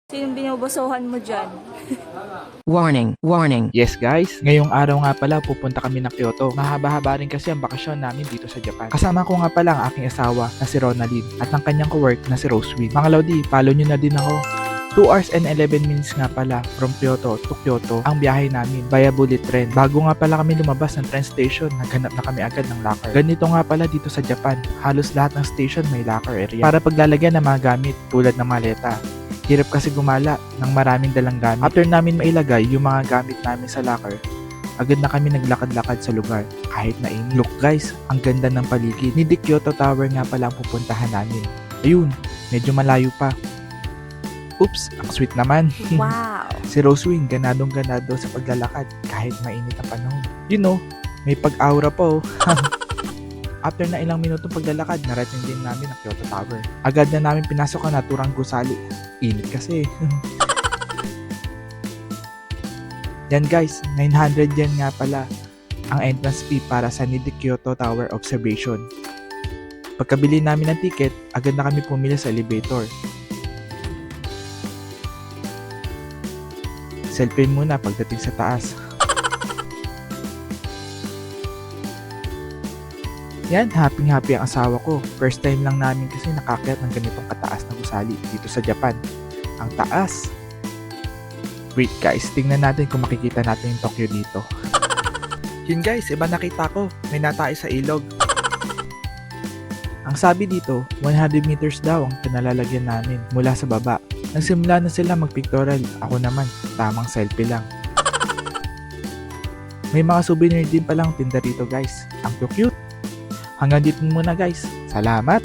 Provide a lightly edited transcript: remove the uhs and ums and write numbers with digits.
Sinong binubusuhan mo dyan? Warning, warning. Yes guys, ngayong araw nga pala pupunta kami ng Kyoto. Mahaba-haba rin kasi ang bakasyon namin dito sa Japan. Kasama ko nga pala ang aking asawa na si Ronaldin at ang kanyang co-work na si Rosewin. Mga Lodi, follow nyo na din ako. 2 hours and 11 minutes nga pala from Kyoto to Kyoto ang biyahe namin via bullet train. Bago nga pala kami lumabas ng train station, naghanap na kami agad ng locker. Ganito nga pala dito sa Japan, halos lahat ng station may locker area para paglalagyan ng mga gamit tulad ng maleta. Hirap kasi gumala ng maraming dalang gamit. After namin mailagay yung mga gamit namin sa locker, agad na kami naglakad-lakad sa lugar kahit mainit. Look guys, ang ganda ng paligid. Ni The Kyoto Tower nga pala ang pupuntahan namin. Ayun, medyo malayo pa. Oops, ang sweet naman. Wow! Si Rosewin, ganadong-ganado sa paglalakad kahit mainit ang panahon. You know, may pag-aura pa oh. After na ilang minutong paglalakad, narating din namin ang Kyoto Tower. Agad na namin pinasok ang naturang gusali. Init kasi. Yan guys, 900 yen nga pala ang entrance fee para sa The Kyoto Tower Observation. Pagkabili namin ng ticket, agad na kami pumila sa elevator. Selfie muna pagdating sa taas. Yan, happy-happy ang asawa ko. First time lang namin kasi nakakyat ng ganitong kataas na gusali dito sa Japan. Ang taas! Wait guys, tingnan natin kung makikita natin yung Tokyo dito. Yun guys, iba nakita ko. May natay sa ilog. Ang sabi dito, 100 meters daw ang pinalalagyan namin mula sa baba. Nagsimula na sila magpictorial. Ako naman, tamang selfie lang. May mga souvenir din palang tinda rito guys. Ang cute! Hanggang dito muna guys. Salamat!